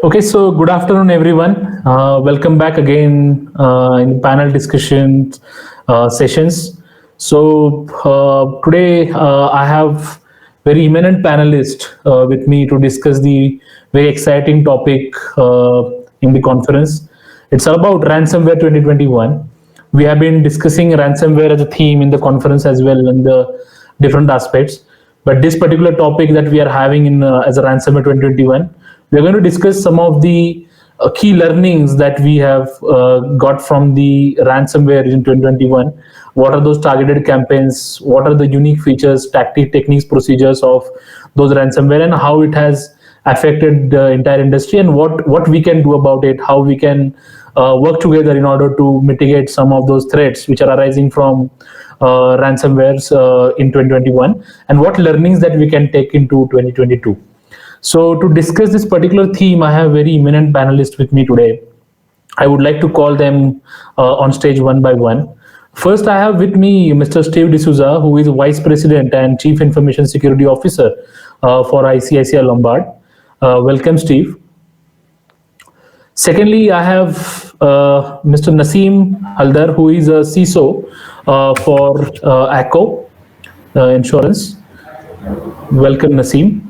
Okay, so good afternoon, everyone. Welcome back again in panel discussion sessions. Today I have very eminent panelist with me to discuss the very exciting topic in the conference. It's all about ransomware 2021. We have been discussing ransomware as a theme in the conference as well in the different aspects. But this particular topic that we are having in as a ransomware 2021, we are going to discuss some of the key learnings that we have got from the ransomware in 2021. What are those targeted campaigns? What are the unique features, techniques, procedures of those ransomware, and how it has affected the entire industry, and what we can do about it, how we can work together in order to mitigate some of those threats which are arising from ransomwares in 2021, and what learnings that we can take into 2022. So to discuss this particular theme, I have very eminent panelists with me today. I would like to call them on stage one by one. First, I have with me Mr. Steve D'Souza, who is Vice President and Chief Information Security Officer for ICICI Lombard. Welcome, Steve. Secondly, I have Mr. Naseem Haldar, who is a CISO for ACO Insurance. Welcome, Naseem.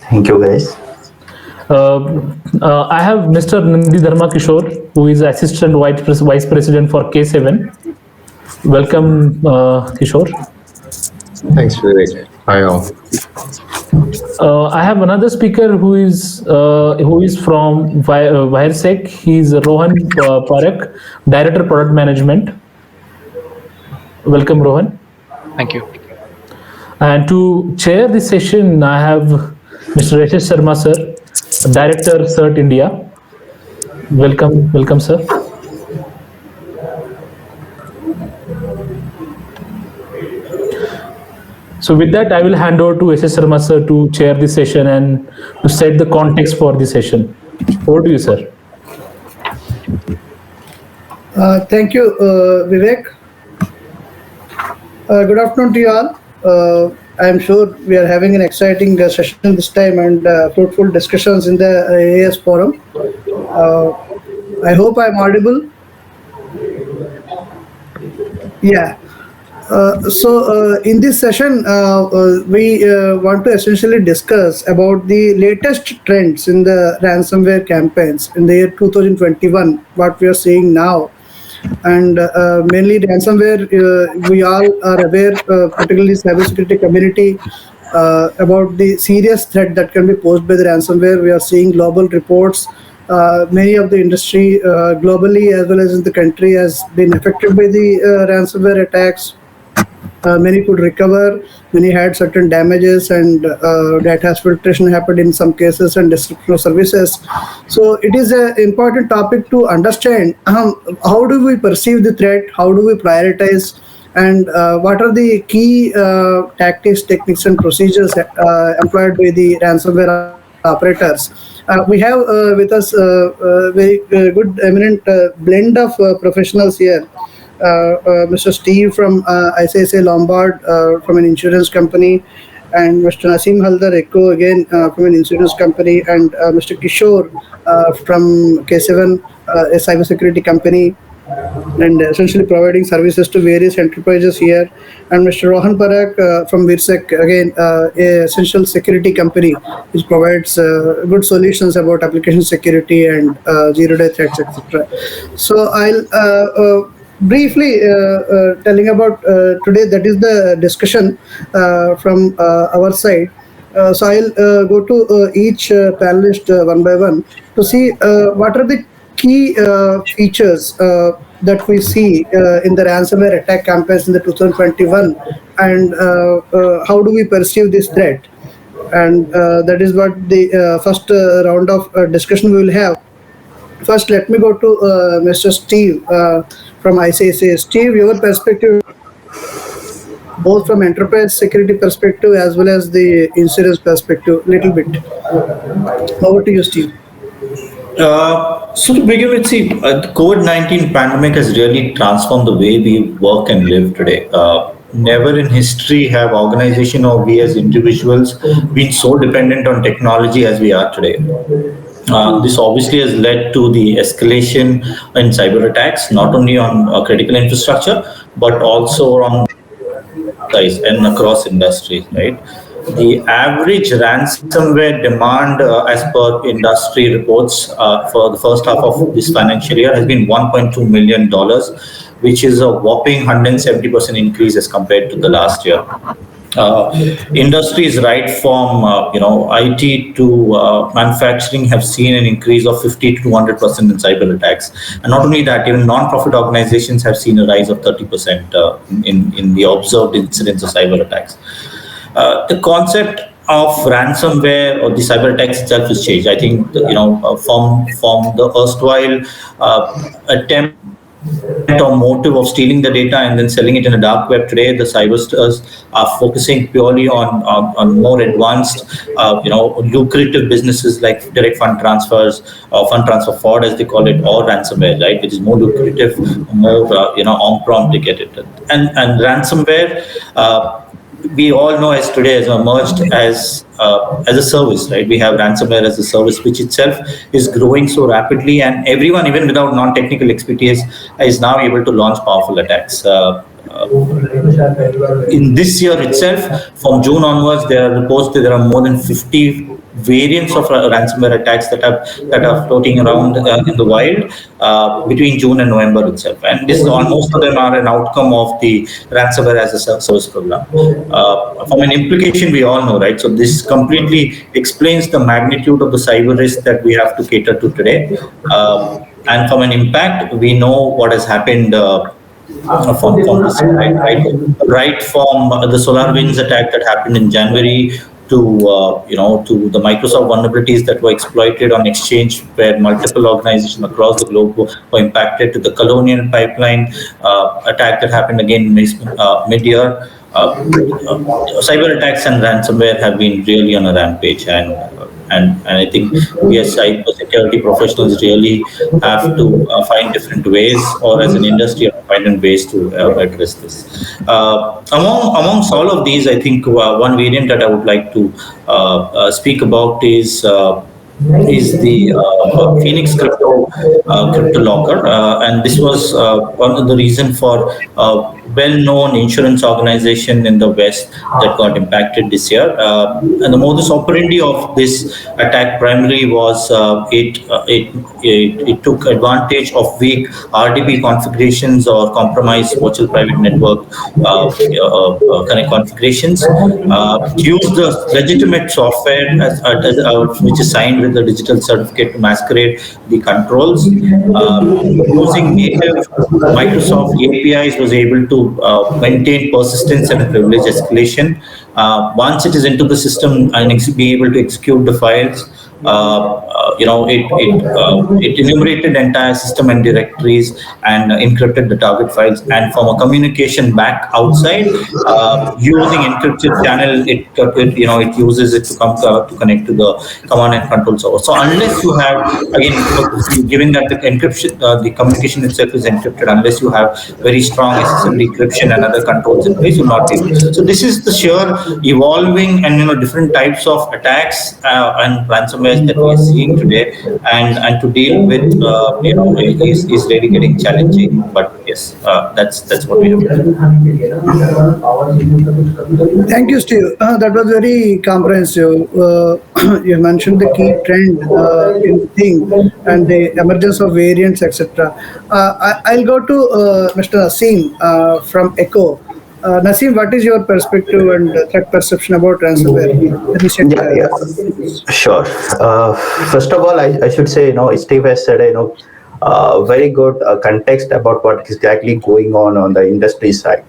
Thank you, guys. I have Mr. Nandi Dharma Kishore, who is Assistant Vice President for K7. Welcome, Kishore. Thanks, Vivek. Hi, all. I have another speaker who is from WireSec. He's Rohan Parak, Director Product Management. Welcome, Rohan. Thank you. And to chair this session, I have Mr. AISSS Sharma, sir, Director CERT India. Welcome, sir. So with that, I will hand over to AISSS Sharma, sir, to chair this session and to set the context for the session. Over to you, sir. Thank you, Vivek. Good afternoon to you all. I'm sure we are having an exciting session this time and fruitful discussions in the AISSS forum. I hope I'm audible. Yeah. In this session, we want to essentially discuss about the latest trends in the ransomware campaigns in the year 2021, what we are seeing now. And mainly ransomware, we all are aware, particularly cybersecurity community, about the serious threat that can be posed by the ransomware. We are seeing global reports. Many of the industry globally as well as in the country has been affected by the ransomware attacks. Many could recover, many had certain damages, and data filtration happened in some cases and destruction of services. So it is an important topic to understand how do we perceive the threat, how do we prioritize, and what are the key tactics, techniques, and procedures employed by the ransomware operators. We have with us a very good, eminent blend of professionals here. Mr. Steve from ICICI Lombard from an insurance company, and Mr. Naseem Haldar Echo again from an insurance company, and Mr. Kishore from K7, a cybersecurity company, and essentially providing services to various enterprises here, and Mr. Rohan Parak from WireSec, again a essential security company which provides good solutions about application security and zero-day threats, etc. So I'll briefly telling about today, that is the discussion from our side. So I'll go to each panelist one by one to see what are the key features that we see in the ransomware attack campaigns in the 2021, and how do we perceive this threat. And that is what the first round of discussion we will have. First, let me go to Mr. Steve from ICICI. Steve, your perspective, both from enterprise security perspective as well as the insurance perspective, little bit. Over to you, Steve. So to begin with, see, the COVID-19 pandemic has really transformed the way we work and live today. Never in history have organization or we as individuals been so dependent on technology as we are today. This obviously has led to the escalation in cyber attacks, not only on critical infrastructure, but also on size and across industries, right? The average ransomware demand, as per industry reports, for the first half of this financial year has been $1.2 million, which is a whopping 170% increase as compared to the last year. uh, Industries right from IT to manufacturing have seen an increase of 50 to 200% in cyber attacks, and not only that, even non-profit organizations have seen a rise of 30% in the observed incidents of cyber attacks. The concept of ransomware or the cyber attacks itself has changed. I think from the erstwhile attempt or motive of stealing the data and then selling it in a dark web. Today, the cybersters are focusing purely on more advanced, lucrative businesses like direct fund transfers or fund transfer fraud, as they call it, or ransomware, right, which is more lucrative, more on prompt to get it. And ransomware. We all know as today has emerged as a service, right? We have ransomware as a service, which itself is growing so rapidly, and everyone, even without non-technical expertise, is now able to launch powerful attacks. In this year itself, from June onwards, there are reports that there are more than 50 variants of ransomware attacks that are floating around in the wild between June and November itself, and this is most of them are an outcome of the ransomware as a service program. From an implication, we all know, right? So this completely explains the magnitude of the cyber risk that we have to cater to today. And from an impact, we know what has happened. From this year, right from the SolarWinds attack that happened in January to the Microsoft vulnerabilities that were exploited on Exchange, where multiple organizations across the globe were impacted, to the Colonial Pipeline attack that happened again mid-year. Cyber attacks and ransomware have been really on a rampage, and I think we as cybersecurity professionals really have to find different ways, or as an industry, find ways to address this. Amongst all of these, I think one variant that I would like to speak about is the Phoenix crypto locker, and this was one of the reason for well-known insurance organization in the West that got impacted this year. And the modus operandi of this attack primarily was it took advantage of weak RDP configurations or compromised virtual private network connect configurations. Used the legitimate software which is signed with the digital certificate to masquerade the controls. Using native Microsoft APIs, was able to maintain persistence and privilege escalation. Once it is into the system and be able to execute the files, it enumerated the entire system and directories and encrypted the target files. And from a communication back outside, using encrypted channel, it uses it to come to connect to the command and control server. So unless you have, again, given that the encryption, the communication itself is encrypted, unless you have very strong SSL decryption and other controls in place, you'll not be able. So this is the sheer evolving and different types of attacks and ransomware that we are seeing today, and to deal with is really getting challenging. But yes, that's what we have. Thank you, Steve. That was very comprehensive. You mentioned the key trend in the thing and the emergence of variants, etc. I'll go to Mr. Naseem from Echo. Naseem, what is your perspective and threat perception about ransomware? Sure. First of all, I should say, Steve has said, very good context about what is exactly going on the industry side.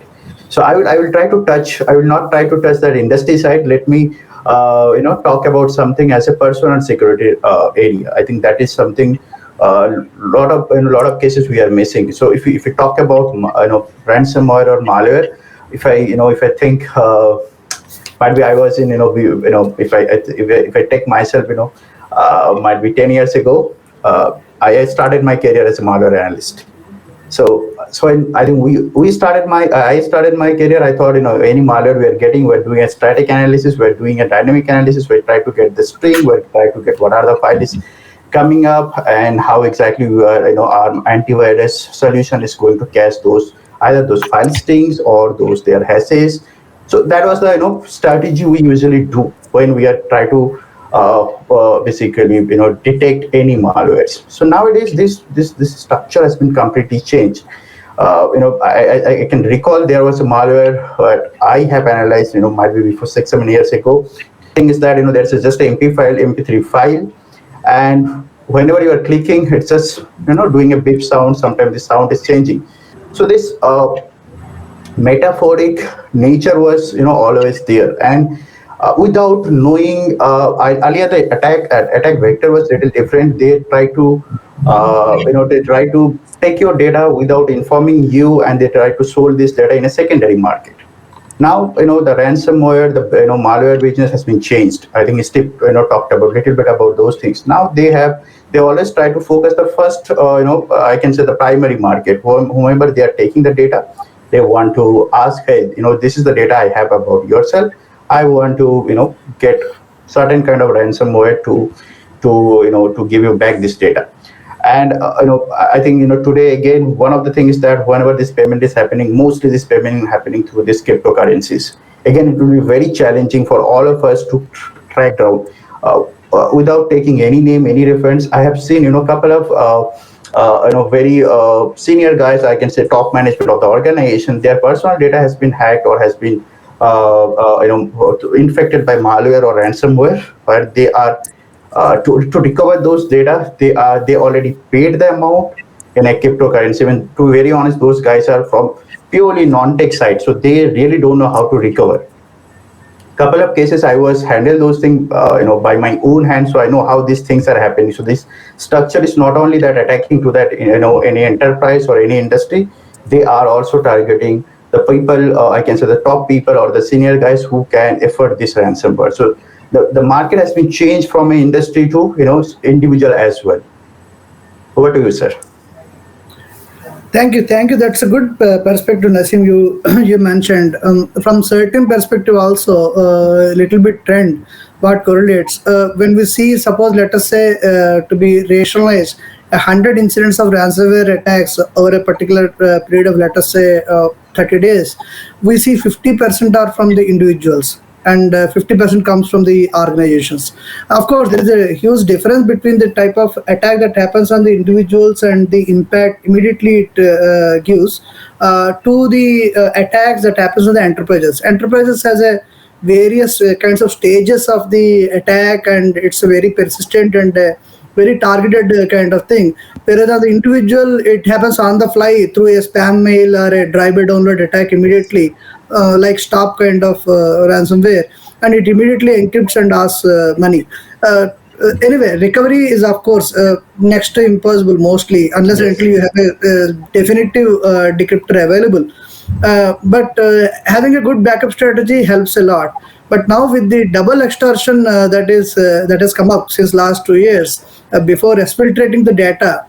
So I will try to touch. I will not try to touch that industry side. Let me, talk about something as a personal security area. I think that is something in a lot of cases we are missing. So if we talk about ransomware or malware, if I think might be I was in if I take myself might be 10 years ago, I started my career as a malware analyst. So I think I started my career. I thought any malware we're doing a static analysis, we're doing a dynamic analysis, we try to get the string, we try to get what are the files coming up, and how exactly our antivirus solution is going to catch those, either those file stings or those their hashes. So that was the strategy we usually do when we are try to basically detect any malwares. So nowadays this structure has been completely changed. I can recall there was a malware that I have analyzed, might be before 6-7 years ago. Thing is that there's just an MP3 file, and whenever you are clicking, it's just doing a beep sound. Sometimes the sound is changing. So this metaphoric nature was always there, and without knowing, earlier the attack vector was little different. They try to take your data without informing you, and they try to sold this data in a secondary market. Now the ransomware, the malware business has been changed. I think Steve talked about little bit about those things. Now they always try to focus the first I can say the primary market. Whomever they are taking the data, they want to ask, hey, this is the data I have about yourself. I want to get certain kind of ransomware to give you back this data. And I think today again, one of the things is that whenever this payment is happening, mostly this payment is happening through these cryptocurrencies. Again, it will be very challenging for all of us to track down without taking any name, any reference. I have seen a couple of very senior guys, I can say top management of the organization, their personal data has been hacked or has been infected by malware or ransomware, where they are to recover those data, they already paid the amount in a cryptocurrency. When, to be very honest, those guys are from purely non-tech side, so they really don't know how to recover. Couple of cases I was handle those things by my own hand, so I know how these things are happening. So this structure is not only that attacking to that any enterprise or any industry, they are also targeting the people, I can say the top people or the senior guys who can afford this ransomware. So the market has been changed from an industry to individual as well. Over to you, sir. Thank you. That's a good perspective, Nasim. You you mentioned from certain perspective also a little bit trend what correlates when we see, suppose let us say to be rationalized 100 incidents of ransomware attacks over a particular period of, let us say 30 days, we see 50% are from the individuals and 50% comes from the organizations. Of course, there is a huge difference between the type of attack that happens on the individuals and the impact immediately it gives to the attacks that happens on the enterprises. Enterprises has a various kinds of stages of the attack, and it's a very persistent and very targeted kind of thing. Whereas on the individual, it happens on the fly through a spam mail or a drive-by download attack immediately, like stop kind of ransomware, and it immediately encrypts and asks money. Anyway, recovery is of course next to impossible mostly, unless and until you have a definitive decryptor available. But having a good backup strategy helps a lot. But now with the double extortion that has come up since last 2 years, before exfiltrating the data,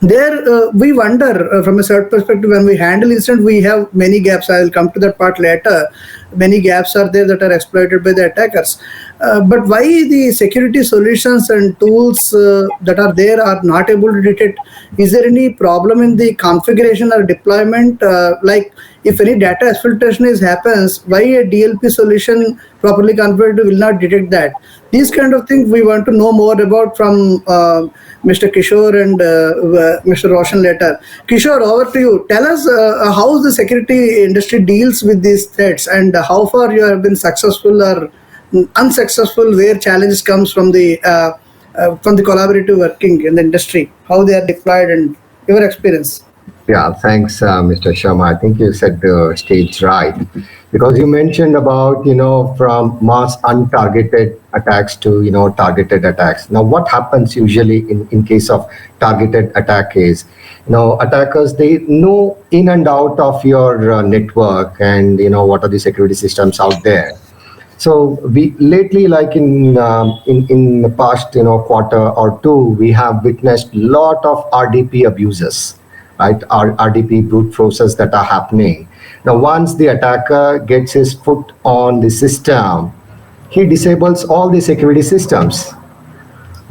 there we wonder from a certain perspective, when we handle incident, we have many gaps. I will come to that part later. Many gaps are there that are exploited by the attackers. But why the security solutions and tools that are there are not able to detect? Is there any problem in the configuration or deployment? Like if any data exfiltration happens, why a DLP solution properly configured will not detect that? These kind of things we want to know more about from Mr. Kishore and Mr. Roshan later. Kishore, over to you. Tell us how the security industry deals with these threats, and how far you have been successful or unsuccessful, where challenges comes from the collaborative working in the industry, how they are deployed, and your experience. Yeah, thanks, Mr. Sharma. I think you set the stage right, because you mentioned about, from mass untargeted attacks to, targeted attacks. Now, what happens usually in case of targeted attack is, attackers, they know in and out of your network and, what are the security systems out there. So we lately, like in the past, quarter or two, we have witnessed lot of RDP abuses. Right, RDP brute forces that are happening. Now, once the attacker gets his foot on the system, he disables all the security systems.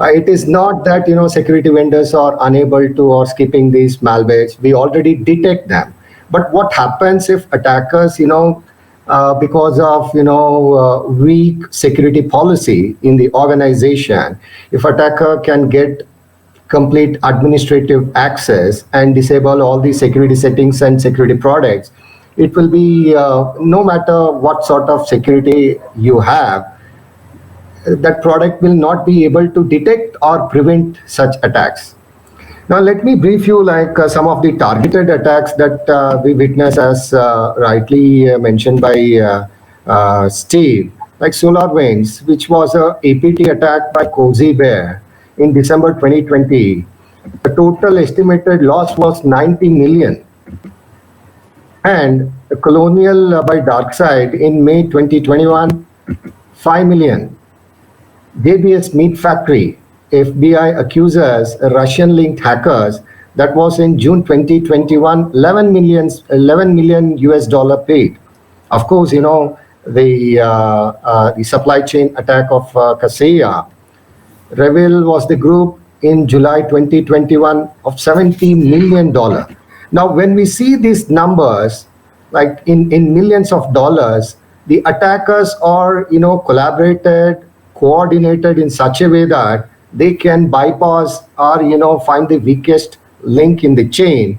It is not that security vendors are unable to or skipping these malwares. We already detect them. But what happens if attackers, because of weak security policy in the organization, if attacker can get complete administrative access and disable all the security settings and security products, it will be no matter what sort of security you have, that product will not be able to detect or prevent such attacks. Now, let me brief you some of the targeted attacks that we witness, as rightly mentioned by Steve, like SolarWinds, which was a APT attack by Cozy Bear in December 2020. The total estimated loss was 90 million. And the Colonial by DarkSide in May 2021, 5 million. JBS Meat Factory, FBI accuses Russian-linked hackers. That was in June 2021, 11 million US dollar paid. Of course, the supply chain attack of Kaseya. Revil was the group in July 2021 of $70 million. Now, when we see these numbers, like in millions of dollars, the attackers are, coordinated in such a way that they can bypass or find the weakest link in the chain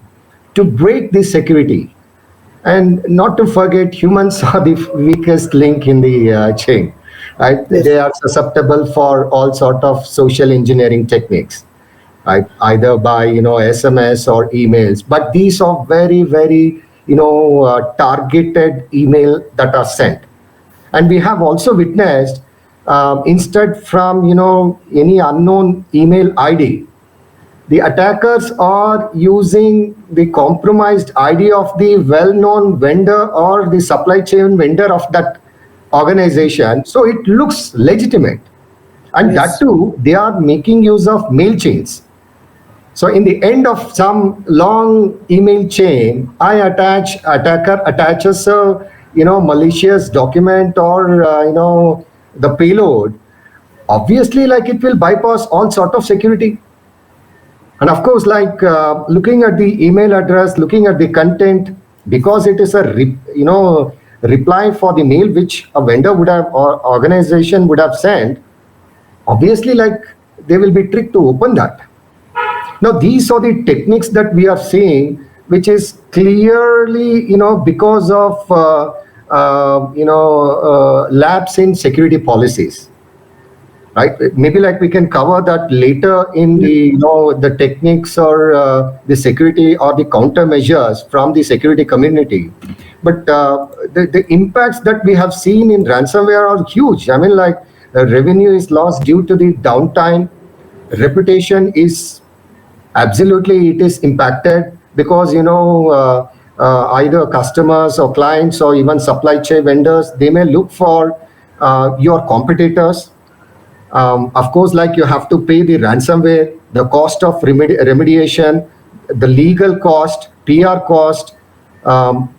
to break the security. And not to forget, humans are the weakest link in the chain, right? Yes. They are susceptible for all sort of social engineering techniques, right? Either by SMS or emails. But these are very, very targeted email that are sent. And we have also witnessed, instead from any unknown email ID, the attackers are using the compromised ID of the well-known vendor or the supply chain vendor of that organization, so it looks legitimate. And Yes. that too, they are making use of mail chains. So in the end of some long email chain, attacker attaches a malicious document or the payload. Obviously, it will bypass all sort of security. And of course, looking at the email address, looking at the content, because it is a reply for the mail which a vendor would have or organization would have sent, obviously they will be tricked to open that. Now, these are the techniques that we are seeing, which is clearly, because of, lapse in security policies, right? Maybe we can cover that later in the techniques or the security or the countermeasures from the security community. But the impacts that we have seen in ransomware are huge. I mean, revenue is lost due to the downtime, reputation is absolutely it is impacted because either customers or clients or even supply chain vendors, they may look for your competitors. Of course, you have to pay the ransomware, the cost of remediation, the legal cost, PR cost,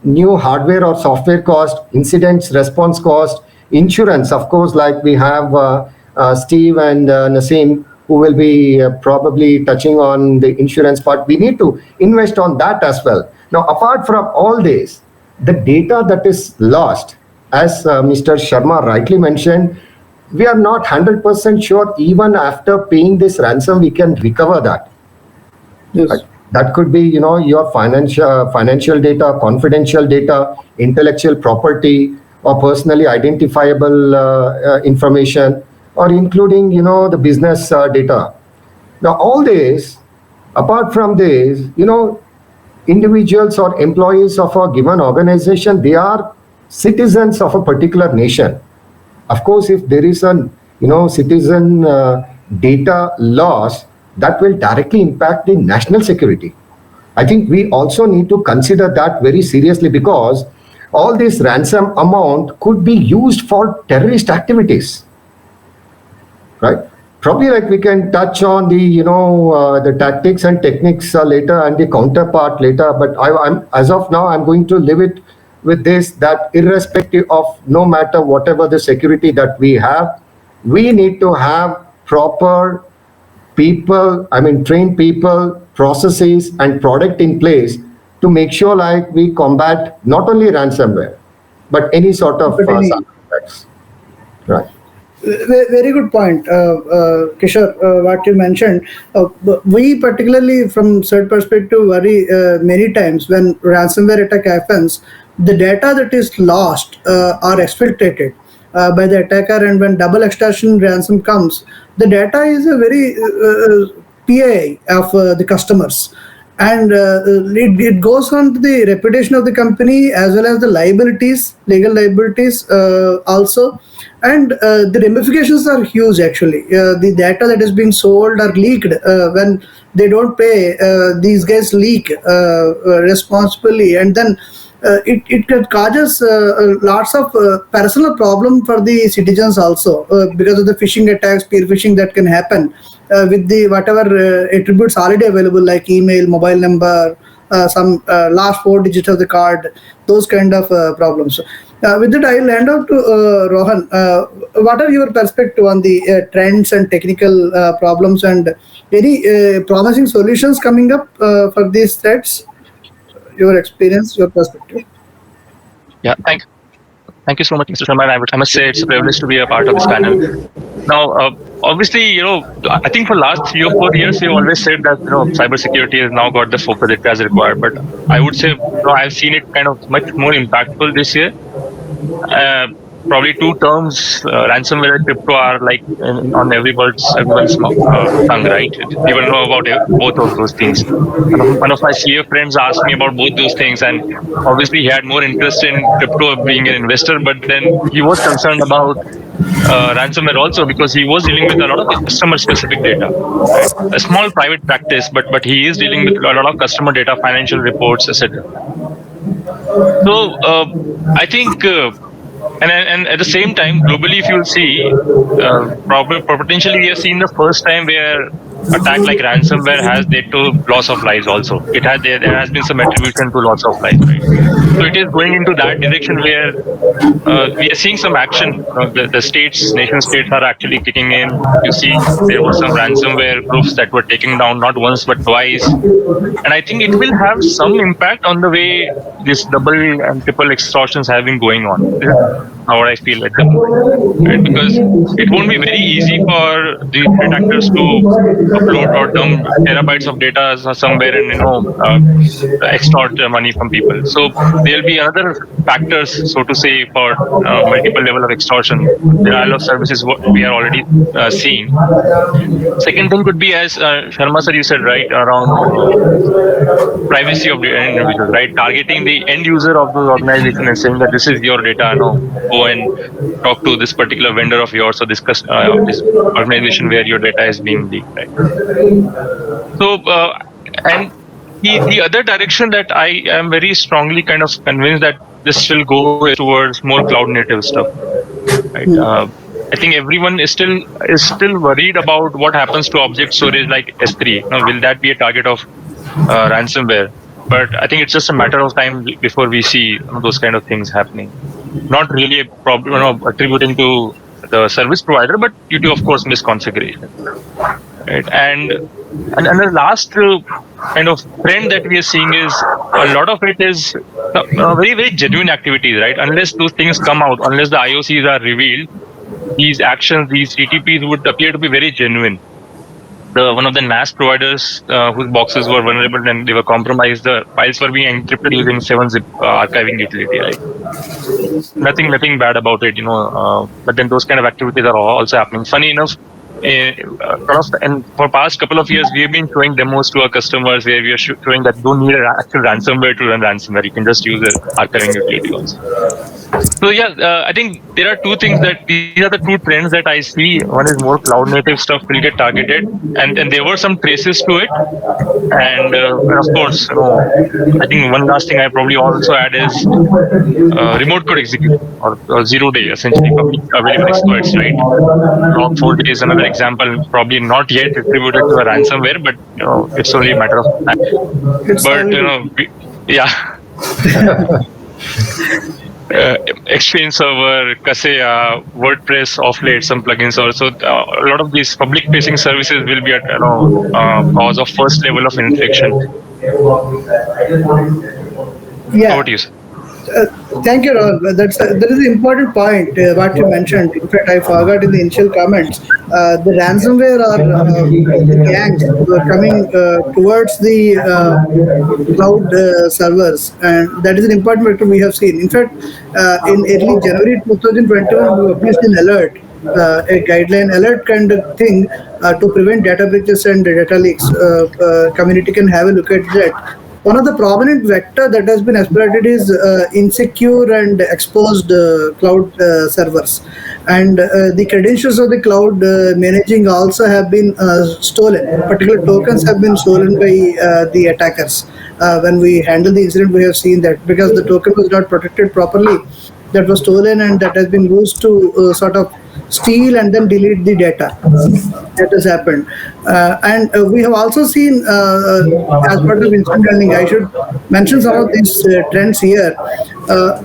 new hardware or software cost, incidents response cost, insurance. Of course, we have Steve and Naseem, who will be probably touching on the insurance part. We need to invest on that as well. Now, apart from all this, the data that is lost, as Mr. Sharma rightly mentioned, we are not 100% sure even after paying this ransom, we can recover that. Yes. Right? That could be, your financial data, confidential data, intellectual property, or personally identifiable information, or including, the business data. Now, all this, apart from this, individuals or employees of a given organization, they are citizens of a particular nation. Of course, if there is a, citizen data loss, that will directly impact the national security. I think we also need to consider that very seriously, because all this ransom amount could be used for terrorist activities. Right? Probably we can touch on the tactics and techniques later and the counterpart later. But I'm as of now, I'm going to leave it with this, that irrespective of no matter whatever the security that we have, we need to have proper people, I mean, train people, processes, and product in place to make sure like we combat not only ransomware, but any sort of But any cyber attacks. Right. Very good point, Kishore. What you mentioned, we particularly from third perspective worry many times when ransomware attack happens. The data that is lost or exfiltrated by the attacker, and when double extortion ransom comes, the data is a very PI of the customers, and it goes on to the reputation of the company as well as the liabilities, legal liabilities also, and the ramifications are huge actually. The data that is being sold or leaked, when they don't pay, these guys leak responsibly, and then it causes lots of personal problem for the citizens also, because of the phishing attacks, peer phishing that can happen with the whatever attributes already available, like email, mobile number, some last four digits of the card, those kind of problems. With that, I'll hand out to Rohan. What are your perspective on the trends and technical problems, and any promising solutions coming up for these threats? Your experience, your perspective. Yeah, thank you so much, Mr. Sharma. I must say it's a privilege to be a part of this panel. Now, obviously, I think for last 3 or 4 years, we've always said that, cybersecurity has now got the focus it has required. But I would say, I've seen it kind of much more impactful this year. Probably two terms, ransomware and crypto, are like on everyone's tongue, right? People know about both of those things. One of my CA friends asked me about both those things, and obviously he had more interest in crypto being an investor, but then he was concerned about ransomware also, because he was dealing with a lot of customer specific data, right? A small private practice, but he is dealing with a lot of customer data, financial reports, etc. So I think, and at the same time, globally, if you'll see, potentially we have seen the first time where attack like ransomware has led to loss of lives also. There has been some attribution to loss of life, right? So it is going into that direction where we are seeing some action. The nation states are actually kicking in. You see, there were some ransomware groups that were taken down not once but twice. And I think it will have some impact on the way this double and triple extortions have been going on. This is how I feel at the moment, right? Because it won't be very easy for the threat actors to upload or dump terabytes of data somewhere and extort money from people. So there'll be other factors, so to say, for multiple level of extortion. Denial of services we are already seeing. Second thing could be, as Sharma sir, you said, right, around privacy of the individuals, right? Targeting the end user of those organizations and saying that this is your data, go and talk to this particular vendor of yours or this organization where your data is being leaked, right? So, and the other direction that I am very strongly kind of convinced that this will go is towards more cloud native stuff, right? I think everyone is still worried about what happens to object storage like S3. Will that be a target of ransomware? But I think it's just a matter of time before we see those kind of things happening. Not really a problem, attributing to the service provider, but due to, of course, misconfiguration. Right? And the last kind of trend that we are seeing is a lot of it is very, very genuine activities, right? Unless those things come out, unless the IOCs are revealed, these actions, these TTPs would appear to be very genuine. One of the NAS providers whose boxes were vulnerable and they were compromised, the files were being encrypted using 7-zip archiving utility, right? Nothing bad about it, but then those kind of activities are also happening. Funny enough, and for past couple of years, we have been showing demos to our customers where we are showing that you don't need an actual ransomware to run ransomware. You can just use an archiving utility also. So yeah, I think there are two things that these are the two trends that I see. One is more cloud native stuff will get targeted, and there were some traces to it. And of course, I think one last thing I probably also add is remote code execution or 0 day, essentially public available exploits, right? Log4j is another example, probably not yet attributed to a ransomware, but it's only a matter of time. It's But already- yeah. Exchange Server, Kaseya, WordPress of late, some plugins also. A lot of these public-facing services will be at cause of first level of infection. Yeah. Over to you, sir. Thank you, Rahul. That is an important point what you mentioned. In fact, I forgot in the initial comments. The ransomware are the gangs who are coming towards the cloud servers, and that is an important factor we have seen. In fact, in early January 2021, we published an alert, a guideline alert kind of thing to prevent data breaches and data leaks. Community can have a look at that. One of the prominent vector that has been exploited is insecure and exposed cloud servers, and the credentials of the cloud managing also have been stolen. Particular tokens have been stolen by the attackers. When we handle the incident, we have seen that because the token was not protected properly, that was stolen and that has been used to sort of steal and then delete the data. That has happened. And we have also seen, as part of incident handling, I should mention some of these trends here.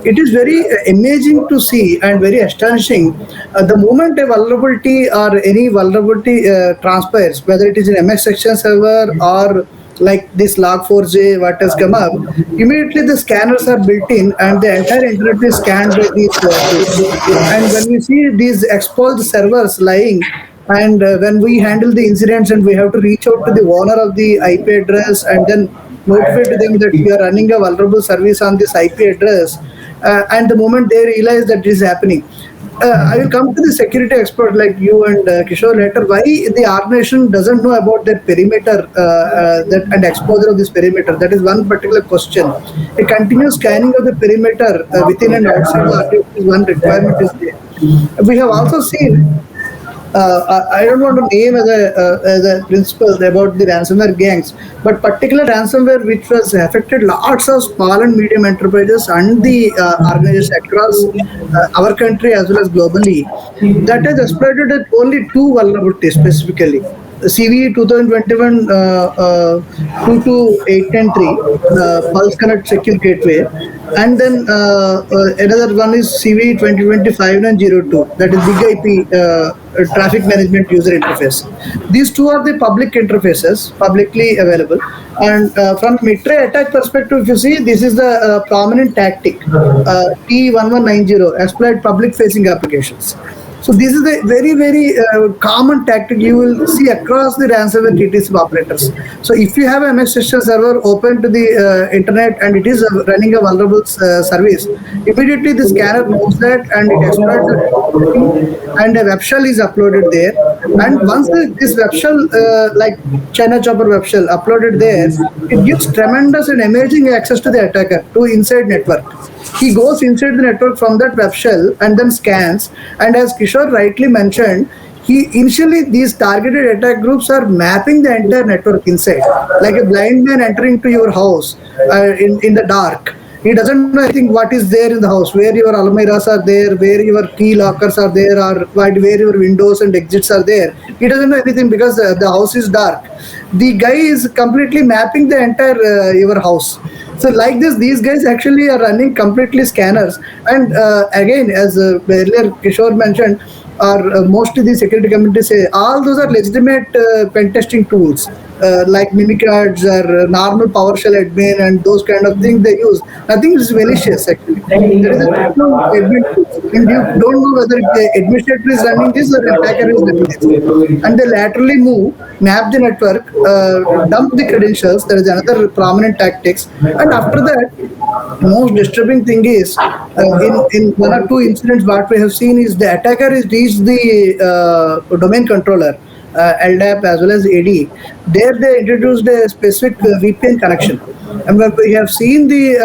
It is very amazing to see and very astonishing. The moment a vulnerability or any vulnerability transpires, whether it is in MS section server or like this log4j what has come up, immediately the scanners are built in and the entire internet is scanned by these tools. And when we see these exposed servers lying, and when we handle the incidents and we have to reach out to the owner of the IP address and then notify to them that we are running a vulnerable service on this IP address, and the moment they realize that this is happening, I will come to the security expert like you and Kishore later. Why the organization doesn't know about that perimeter that and exposure of this perimeter? That is one particular question. A continuous scanning of the perimeter within and outside the organization is one requirement is there. We have also seen. I don't want to name as a principle about the ransomware gangs, but particular ransomware which was affected lots of small and medium enterprises and the organizations across our country as well as globally. That has exploited at only two vulnerabilities specifically. CVE 2021 22893, Pulse Connect Secure Gateway, and then another one is CVE 2020-5902, that is Big IP Traffic Management User Interface. These two are the public interfaces, publicly available. And from Mitre attack perspective, if you see, this is the prominent tactic, P1190, exploit public-facing applications. So this is a very, very common tactic you will see across the ransomware TTC operators. So if you have a MS session server open to the internet and it is running a vulnerable service, immediately the scanner knows that and it exploits it, and a web shell is uploaded there. And once this web shell, like China Chopper web shell uploaded there, it gives tremendous and amazing access to the attacker to inside network. He goes inside the network from that web shell and then scans. And as Kishore rightly mentioned, initially these targeted attack groups are mapping the entire network inside, like a blind man entering to your house in the dark. He doesn't know anything what is there in the house, where your almiras are there, where your key lockers are there, or where your windows and exits are there. He doesn't know anything because the house is dark. The guy is completely mapping the entire your house. So like this, these guys actually are running completely scanners. And again, as earlier Kishore mentioned, or mostly the security community say, all those are legitimate pen testing tools, like Mimikatz or normal PowerShell admin and those kind of things they use. Nothing is malicious actually. There is a techno admin tool, and you don't know whether the administrator is running this or the attacker is running this. And they laterally move, map the network, dump the credentials. There is another prominent tactics. And after that, most disturbing thing is in one or two incidents what we have seen is the attacker is reached the domain controller, LDAP as well as AD. There they introduced a specific VPN connection. And when we have seen the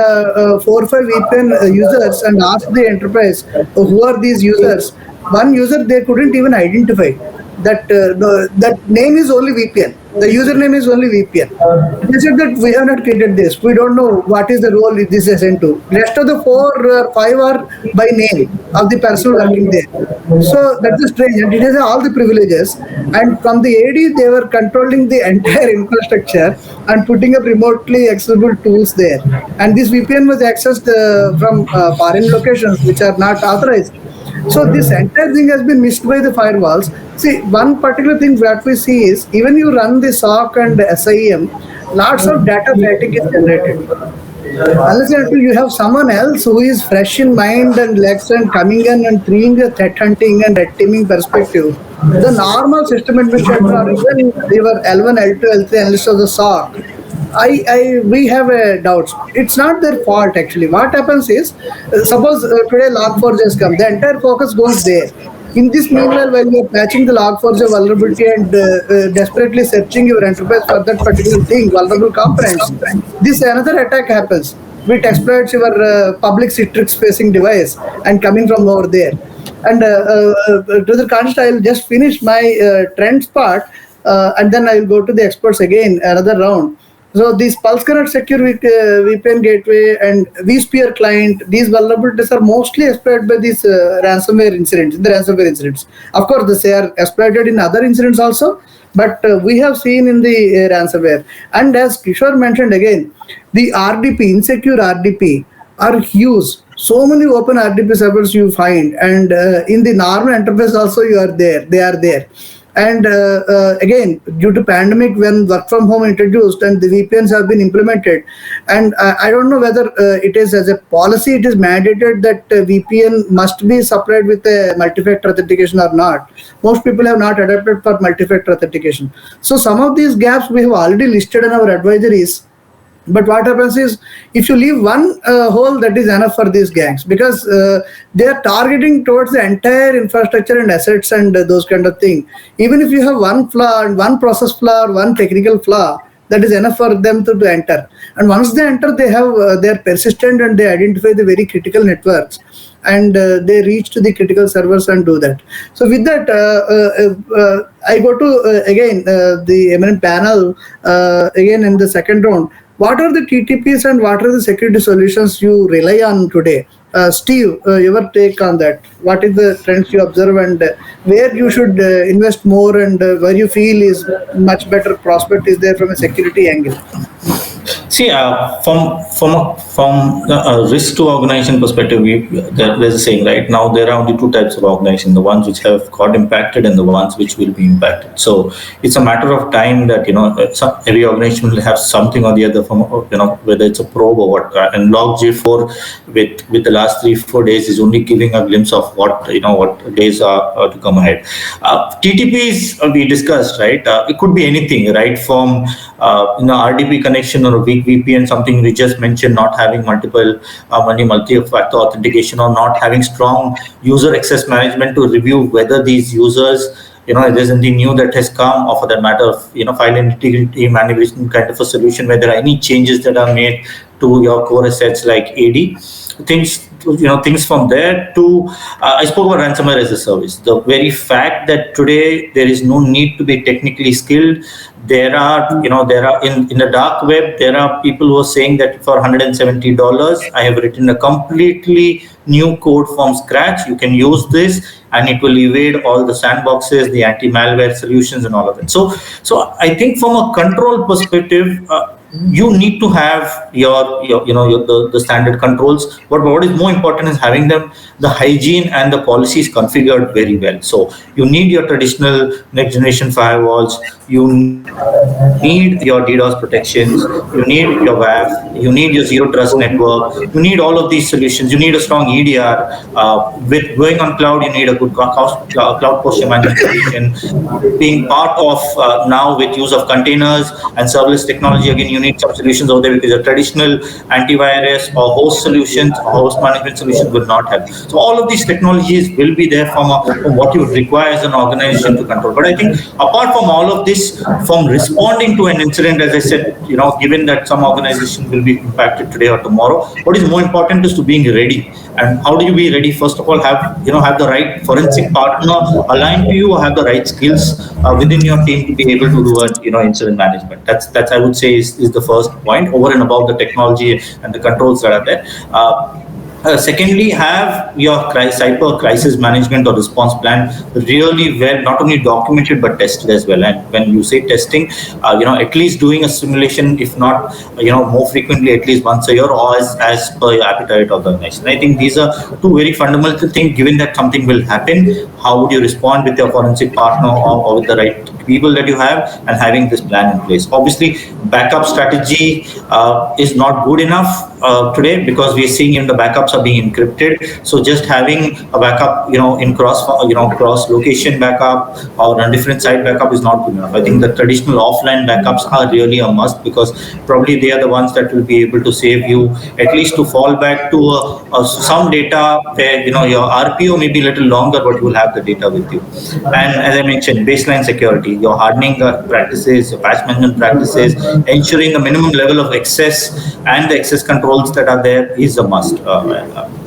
4 or 5 VPN users and asked the enterprise who are these users, one user they couldn't even identify. that name is only VPN. The username is only VPN. They said that we have not created this. We don't know what is the role this is assigned to. Rest of the 4 or 5 are by name of the person working there. So that's strange, and it has all the privileges. And from the AD, they were controlling the entire infrastructure and putting up remotely accessible tools there. And this VPN was accessed from foreign locations which are not authorized. So this entire thing has been missed by the firewalls. See, one particular thing that we see is even you run the SOC and SIEM, lots of data fatigue is generated. Unless and until you have someone else who is fresh in mind and legs and coming in and seeing a threat hunting and red teaming perspective, the normal system administrator or even your L1, L2, L3 analyst of the SOC, we have a doubts. It's not their fault actually. What happens is, suppose today Log4j has come, the entire focus goes there. In this meanwhile, while you are patching the Log4j vulnerability and desperately searching your enterprise for that particular thing, vulnerable components, this another attack happens, which exploits your public Citrix facing device and coming from over there. And to the contrast, I will just finish my trends part and then I will go to the experts again, another round. So these Pulse Connect Secure VPN Gateway and vSphere client, these vulnerabilities are mostly exploited by these ransomware incidents, the ransomware incidents. Of course, they are exploited in other incidents also, but we have seen in the ransomware. And as Kishore mentioned again, the RDP, insecure RDP, are huge. So many open RDP servers you find, and in the normal enterprise also they are there. And again, due to pandemic, when work from home introduced and the VPNs have been implemented, and I don't know whether it is as a policy, it is mandated that VPN must be supplied with a multi-factor authentication or not. Most people have not adapted for multi-factor authentication. So some of these gaps we have already listed in our advisories. But what happens is, if you leave one hole, that is enough for these gangs, because they are targeting towards the entire infrastructure and assets and those kind of thing. Even if you have one flaw, and one process flaw, or one technical flaw, that is enough for them to enter. And once they enter, they are persistent and they identify the very critical networks, and they reach to the critical servers and do that. So with that, I go to again the eminent panel again in the second round. What are the TTPs and what are the security solutions you rely on today? Steve, your take on that. What is the trends you observe and where you should invest more and where you feel is much better prospect is there from a security angle? See, from the risk to organization perspective, there's a saying, right? Now there are only 2 types of organization: the ones which have got impacted and the ones which will be impacted. So it's a matter of time that every organization will have something or the other from whether it's a probe or what. And Log4j with the last 3-4 days is only giving a glimpse of what days are to come ahead. TTPs we discussed, right? It could be anything, right? From RDP connection or a weak VPN, something we just mentioned, not having multi-factor authentication or not having strong user access management to review whether these users, if there's anything new that has come, or for that matter, file integrity management kind of a solution where there are any changes that are made to your core assets like AD. Things from there to, I spoke about ransomware as a service. The very fact that today there is no need to be technically skilled. There are in the dark web, there are people who are saying that for $170, I have written a completely new code from scratch. You can use this and it will evade all the sandboxes, the anti-malware solutions and all of that. So I think from a control perspective, you need to have the standard controls, but what is more important is having the hygiene and the policies configured very well. So you need your traditional next generation firewalls, you need your DDoS protections, you need your WAF, you need your zero trust network, you need all of these solutions, you need a strong EDR. With going on cloud, you need a good cloud posture management solution. Being part of now with use of containers and serverless technology, again, you need some solutions out there, because the traditional antivirus or host solutions or host management solutions will not help. So all of these technologies will be there from what you require as an organization to control. But I think apart from all of this, from responding to an incident, as I said, given that some organization will be impacted today or tomorrow, what is more important is to being ready. And how do you be ready? First of all, have the right forensic partner aligned to you, or have the right skills within your team to be able to do incident management. That's I would say is the first point, over and above the technology and the controls that are there. Secondly, have your cyber crisis management or response plan really well, not only documented but tested as well. And when you say testing, at least doing a simulation, if not, more frequently, at least once a year, or as per your appetite of the organization. I think these are two very fundamental things. Given that something will happen, how would you respond with your forensic partner or with the right people that you have, and having this plan in place. Obviously, backup strategy is not good enough today, because we're seeing the backups are being encrypted. So just having a backup, in cross location backup or a different site backup is not good enough. I think the traditional offline backups are really a must, because probably they are the ones that will be able to save you, at least to fall back to some data where your RPO may be a little longer, but you will have the data with you. And as I mentioned, baseline security, your hardening practices, your patch management practices, ensuring a minimum level of access and the access controls that are there is a must.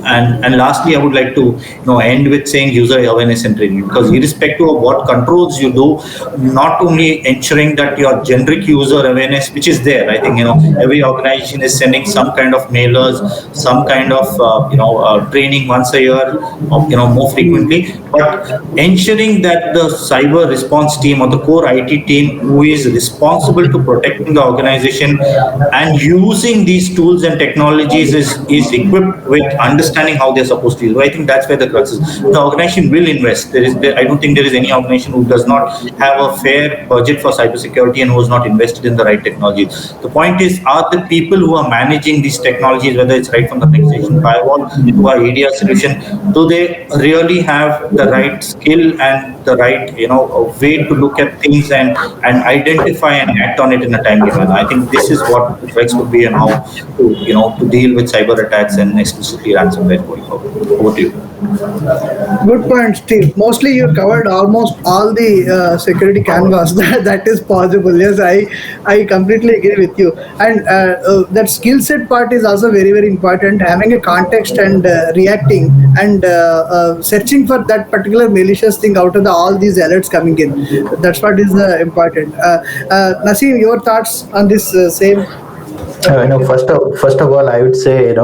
And lastly, I would like to end with saying user awareness and training, because irrespective of what controls you do, not only ensuring that your generic user awareness, which is there, I think every organization is sending some kind of mailers, some kind of training once a year, or more frequently, but ensuring that the cyber response team or the core IT team who is responsible to protecting the organization and using these tools and technologies is equipped with understanding how they're supposed to use. I think that's where the crux is. The organization will invest. I don't think there is any organization who does not have a fair budget for cybersecurity and who is not invested in the right technology. The point is, are the people who are managing these technologies, whether it's right from the next generation firewall to our ADR solution, do they really have the right skill and the right way to look at things and identify and act on it in a timely manner? I think this is what the threats would be, and how to deal with cyber attacks and explicitly ransomware going forward. Over to you. Good point, Steve. Mostly you covered almost all the security canvas that is possible. Yes, I completely agree with you. And that skill set part is also very, very important. Having a context and reacting and searching for that particular malicious thing out of all these alerts coming in. That's what is important. Naseem, your thoughts on this same? First of all, I would say,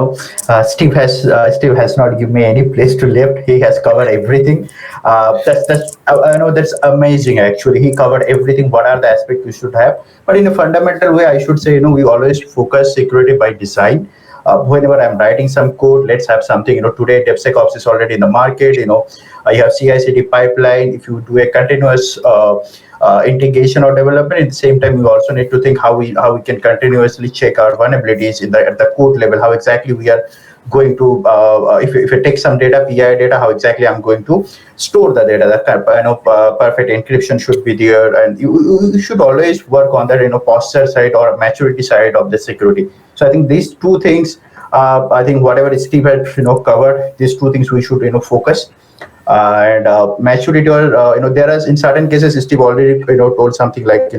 Steve has not given me any place to lift. He has covered everything. That's amazing. Actually, he covered everything. What are the aspects we should have? But in a fundamental way, I should say, we always focus security by design. Whenever I'm writing some code, let's have something. Today DevSecOps is already in the market. You have CI/CD pipeline. If you do a continuous integration or development, at the same time, we also need to think how we can continuously check our vulnerabilities at the code level. How exactly we are going to if I take some data, PI data, how exactly I'm going to store the data. That perfect encryption should be there, and you should always work on that posture side or maturity side of the security. So I think these two things, I think whatever Steve had covered, these two things we should focus. And maturity, or there are in certain cases, Steve already told something like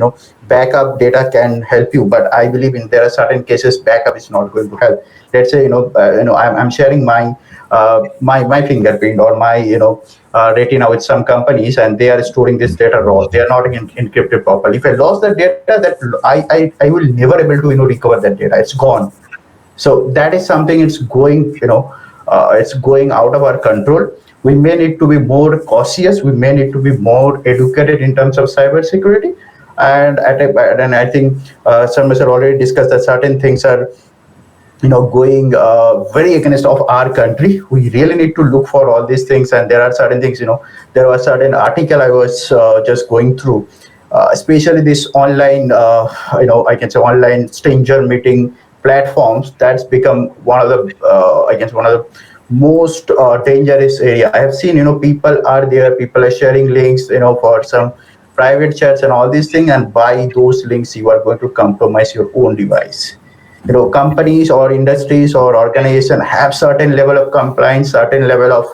backup data can help you, but I believe there are certain cases backup is not going to help. Let's say I'm sharing my fingerprint or my retina with some companies, and they are storing this data raw. They are not encrypted properly. If I lost that data, that I will never able to recover that data. It's gone. So that is something it's going it's going out of our control. We may need to be more cautious. We may need to be more educated in terms of cybersecurity. And I think Sarma sir already discussed that certain things are going very against of our country. We really need to look for all these things. And there are certain things, there was certain article I was just going through, especially this online, I can say online stranger meeting platforms. That's become one of the most dangerous area. I have seen, people are there, people are sharing links, for some private chats and all these things, and by those links you are going to compromise your own device. Companies or industries or organization have certain level of compliance, certain level of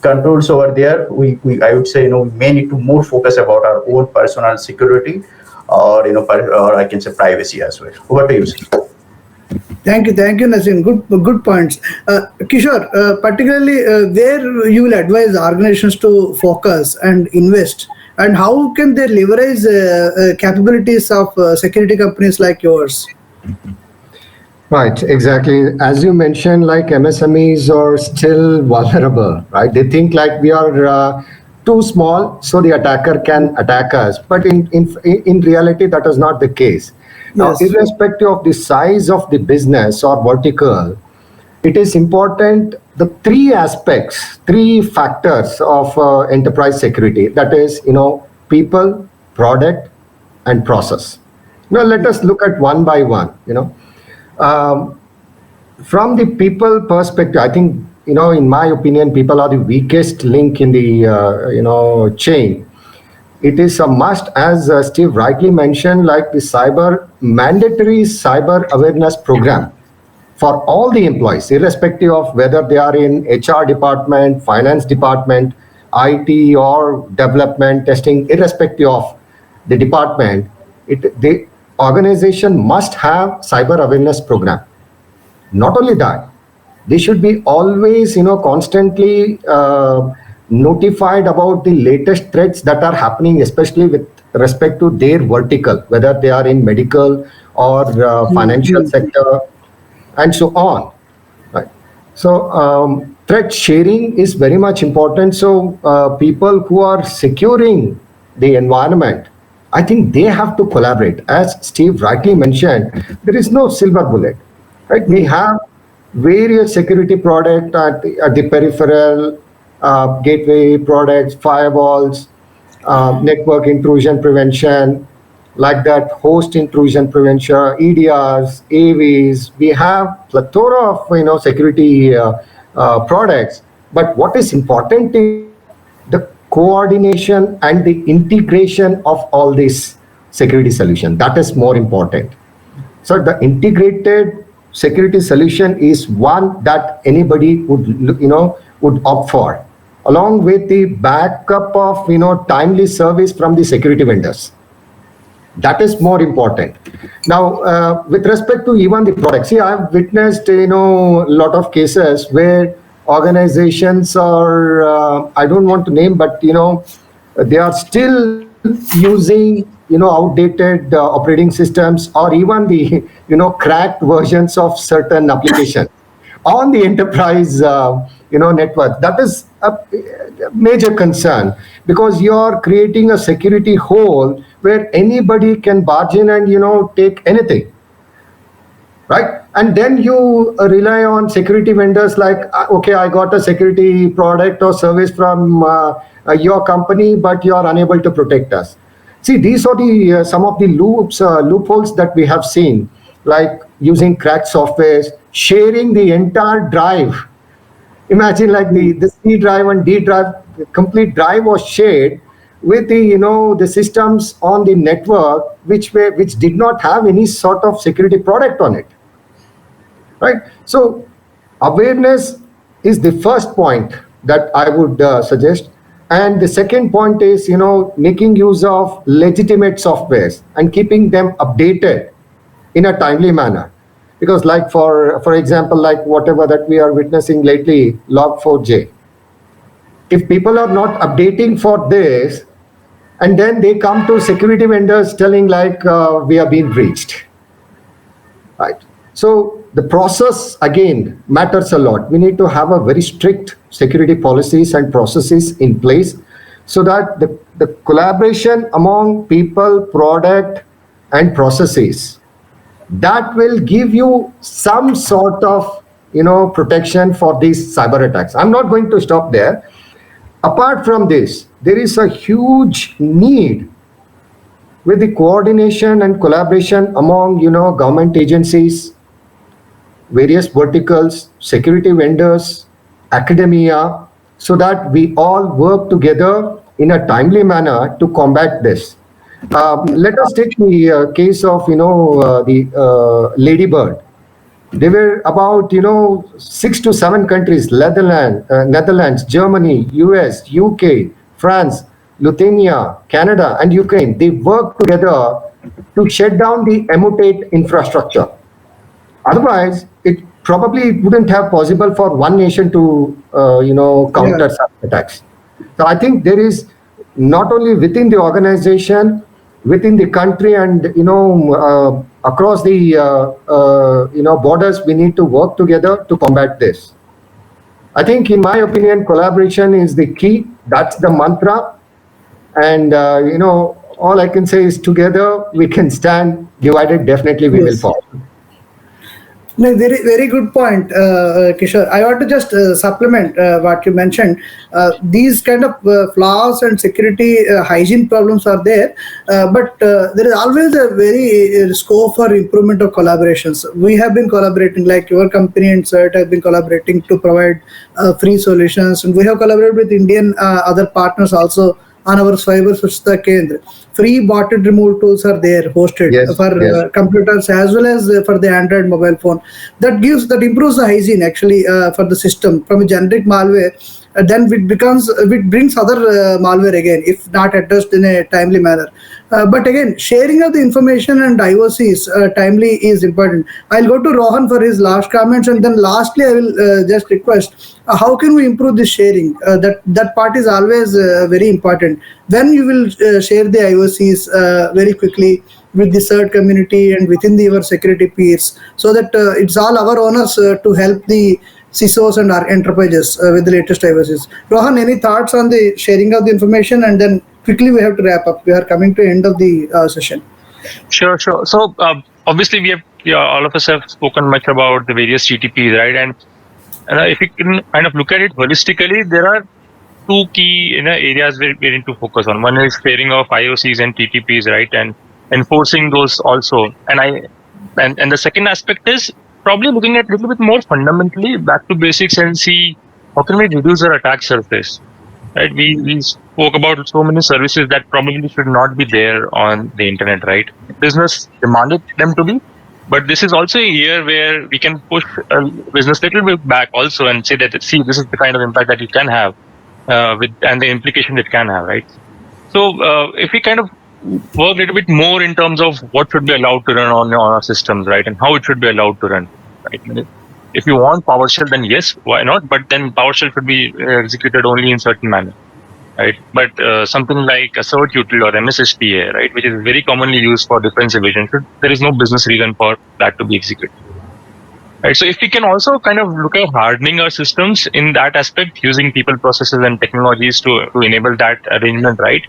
controls over there. We I would say, we may need to more focus about our own personal security, or or I can say privacy as well. Over to you, sir. Thank you, Nasim. Good points. Kishore, particularly where you will advise organizations to focus and invest, and how can they leverage capabilities of security companies like yours? Right, exactly. As you mentioned, like MSMEs are still vulnerable, right? They think like we are too small, so the attacker can attack us. But in reality, that is not the case. Now, Yes. irrespective of the size of the business or vertical, it is important the three aspects, three factors of enterprise security. That is, people, product, and process. Now, let us look at one by one. Um, from the people perspective, I think, in my opinion, people are the weakest link in the chain. It is a must, as Steve rightly mentioned, like the mandatory cyber awareness program for all the employees, irrespective of whether they are in HR department, finance department, IT, or development, testing, irrespective of the department. The organization must have cyber awareness program. Not only that, they should be always, constantly notified about the latest threats that are happening, especially with respect to their vertical, whether they are in medical or financial sector, and so on. Right. So threat sharing is very much important. So people who are securing the environment, I think they have to collaborate. As Steve rightly mentioned, there is no silver bullet. Right? We have various security products at the peripheral, gateway products, firewalls, network intrusion prevention, like that, host intrusion prevention, EDRs, AVs. We have plethora of security products. But what is important is the coordination and the integration of all these security solutions. That is more important. So the integrated security solution is one that anybody would opt for, along with the backup of timely service from the security vendors. That is more important. Now, with respect to even the products, see, I've witnessed a lot of cases where organizations are, I don't want to name, but they are still using outdated operating systems, or even the cracked versions of certain applications on the enterprise network. That is a major concern, because you're creating a security hole where anybody can barge in and take anything, right? And then you rely on security vendors like, okay, I got a security product or service from your company, but you are unable to protect us. See, these are the some of the loopholes that we have seen, like using cracked software, sharing the entire drive. Imagine like the C drive and D drive, the complete drive was shared with the systems on the network, which did not have any sort of security product on it, right? So awareness is the first point that I would suggest. And the second point is making use of legitimate softwares and keeping them updated in a timely manner. Because like for example, like whatever that we are witnessing lately, log4j, if people are not updating for this, and then they come to security vendors telling like we have been breached, right? So the process again matters a lot. We need to have a very strict security policies and processes in place, so that the collaboration among people, product, and processes, that will give you some sort of protection for these cyber attacks. I'm not going to stop there. Apart from this, there is a huge need with the coordination and collaboration among government agencies, various verticals, security vendors, academia, so that we all work together in a timely manner to combat this. Let us take the case of, the Ladybird. There were about, 6 to 7 countries, Netherlands, Germany, US, UK, France, Lithuania, Canada, and Ukraine. They worked together to shut down the Emotate infrastructure. Otherwise, it probably wouldn't have possible for one nation to, counter such attacks. So I think there is not only within the organization, within the country, and across the borders, we need to work together to combat this. I think, in my opinion, collaboration is the key. That's the mantra, and all I can say is together we can stand. Divided, definitely we will fall. No, very, very good point, Kishore. I want to just supplement what you mentioned. These kind of flaws and security hygiene problems are there, but there is always a very scope for improvement of collaborations. We have been collaborating, like your company and CERT have been collaborating to provide free solutions, and we have collaborated with Indian other partners also on our Cyber Swachhta Kendra. Free botted removal tools are there hosted for computers as well as for the Android mobile phone. That improves the hygiene actually for the system from a generic malware. Then it brings other malware again if not addressed in a timely manner. But again, sharing of the information and IOCs timely is important. I'll go to Rohan for his last comments, and then lastly I will just request how can we improve this sharing? That part is always very important. When you will share the IOCs very quickly with the CERT community and within your security peers, so that it's all our owners to help the CISOs and our enterprises with the latest IOCs. Rohan, any thoughts on the sharing of the information? And then quickly we have to wrap up. We are coming to the end of the session. Sure. So obviously we have, all of us have spoken much about the various GTPs, right? And if you can kind of look at it holistically, there are two key areas we need to focus on. One is sharing of IOCs and TTPs, right, and enforcing those also. And the second aspect is probably looking at a little bit more fundamentally back to basics and see how can we reduce our attack surface, right? We spoke about so many services that probably should not be there on the internet, right? Business demanded them to be, but this is also a year where we can push a business a little bit back also and say that, see, this is the kind of impact that you can have and the implication it can have, right? So if we kind of work a little bit more in terms of what should be allowed to run on our systems, right, and how it should be allowed to run, right? If you want PowerShell, then yes, why not? But then PowerShell should be executed only in certain manner, right? But something like a CERT util or MSSPA, right, which is very commonly used for defense evasion, there is no business reason for that to be executed. Right. So if we can also kind of look at hardening our systems in that aspect, using people, processes, and technologies to enable that arrangement, right,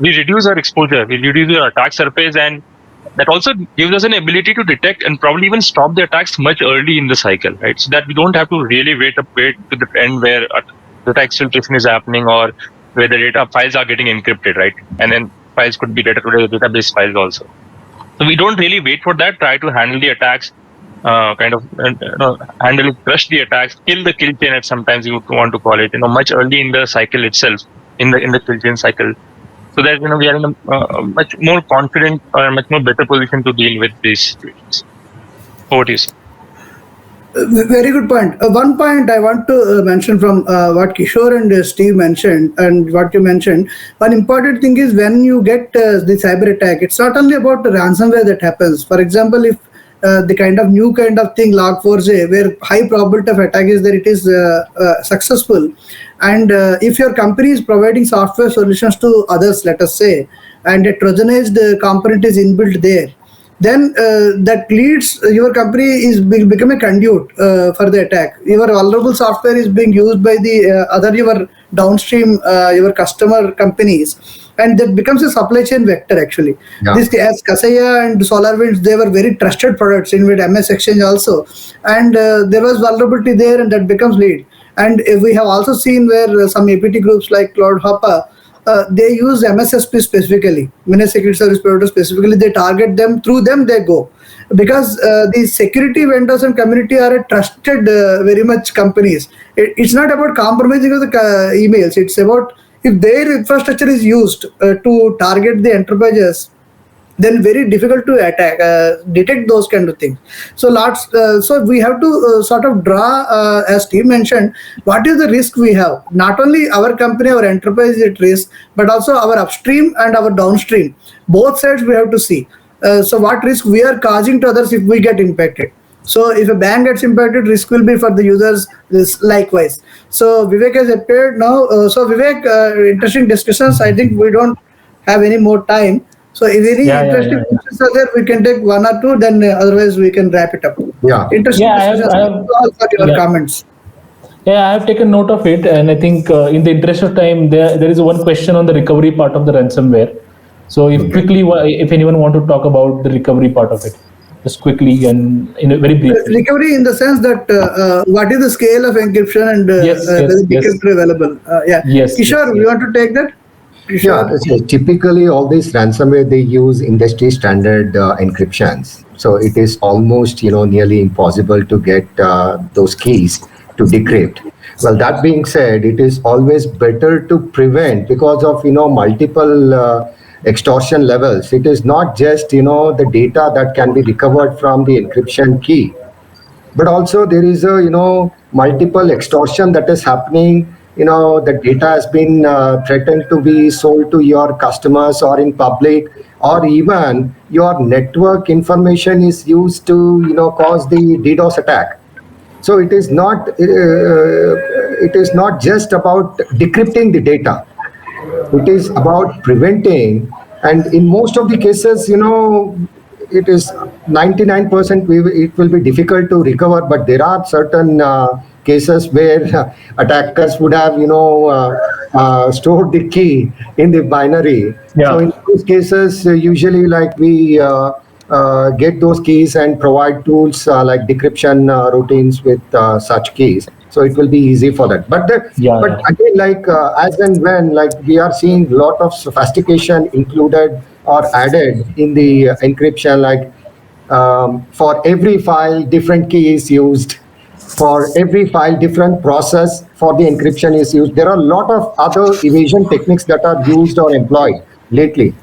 we reduce our exposure, we reduce our attack surface, and that also gives us an ability to detect and probably even stop the attacks much early in the cycle, right? So that we don't have to really wait to the end where the exfiltration is happening or where the data files are getting encrypted, right? And then files could be database files also. So we don't really wait for that, try to handle the attacks, crush the attacks, kill the kill chain, as sometimes you want to call it, much early in the cycle itself, in the kill chain cycle, so that we are in a much more confident or a much more better position to deal with these situations. Over to you. Very good point. One point I want to mention from what Kishore and Steve mentioned and what you mentioned. One important thing is when you get the cyber attack, it's not only about the ransomware that happens. For example, if the kind of new kind of thing, Log4j, where high probability of attack is that it is successful. And if your company is providing software solutions to others, let us say, and a trojanized component is inbuilt there, then that leads your company is become a conduit for the attack. Your vulnerable software is being used by the other your downstream your customer companies, and that becomes a supply chain vector actually. Yeah. This, as Kaseya and SolarWinds, they were very trusted products in with MS Exchange also, and there was vulnerability there, and that becomes lead. And we have also seen where some APT groups like CloudHopper, they use MSSP specifically, Managed Security Service Provider specifically. They target them, through them they go, because the security vendors and community are a trusted very much companies. It's not about compromising of the emails. It's about if their infrastructure is used to target the enterprises, then very difficult to attack, detect those kind of things. So so we have to sort of draw, as Steve mentioned, what is the risk we have. Not only our company, our enterprise is at risk, but also our upstream and our downstream. Both sides we have to see. So what risk we are causing to others if we get impacted. So if a bank gets impacted, risk will be for the users likewise. So Vivek has appeared now. So Vivek, interesting discussions. I think we don't have any more time. So if any interesting questions are there, we can take one or two, then otherwise we can wrap it up. Yeah. Interesting discussions. I have All for your comments. Yeah, I have taken note of it, and I think in the interest of time, there is one question on the recovery part of the ransomware. So if anyone want to talk about the recovery part of it, just quickly and in a very brief. Recovery in the sense that what is the scale of encryption and whether decryptor available? Kishore, you want to take that? Yeah, so typically all these ransomware, they use industry standard encryptions. So it is almost, nearly impossible to get those keys to decrypt. Well, that being said, it is always better to prevent because of, multiple extortion levels. It is not just, the data that can be recovered from the encryption key, but also there is a, multiple extortion that is happening. The data has been threatened to be sold to your customers or in public, or even your network information is used to, cause the DDoS attack. So it is not just about decrypting the data. It is about preventing, and in most of the cases, it is 99% it will be difficult to recover, but there are certain cases where attackers would have stored the key in the binary. So in those cases, usually like we get those keys and provide tools like decryption routines with such keys. So it will be easy for that. But again, like as and when like we are seeing a lot of sophistication included or added in the encryption, like for every file, different key is used. For every file, different process for the encryption is used. There are a lot of other evasion techniques that are used or employed lately.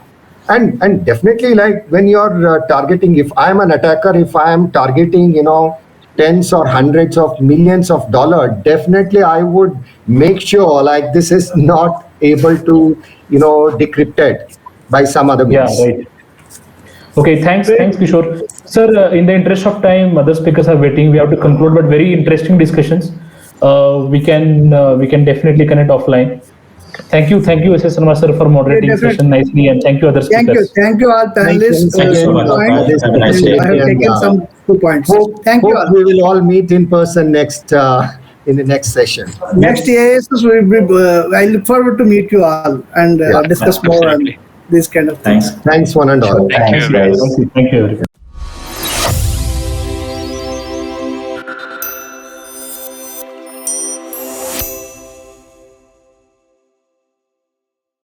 And definitely, like when you're targeting, if I'm an attacker, if I am targeting, tens or hundreds of millions of dollars, definitely I would make sure like this is not able to, decrypted by some other means. Yeah, right. Okay, thanks, Kishore. Sir, in the interest of time, other speakers are waiting. We have to conclude, but very interesting discussions. We can definitely connect offline. Thank you, SS Sharma sir, for moderating session nicely, and thank you other speakers. Thank you all panelists. Thank you so much. Have a nice day. I have taken some 2 points. Thank you all. We will all meet in person next in the next session. Next AISS will be. I look forward to meet you all and discuss more on this kind of things. Thanks. Thanks one and all. Thank you. Thank you, everyone.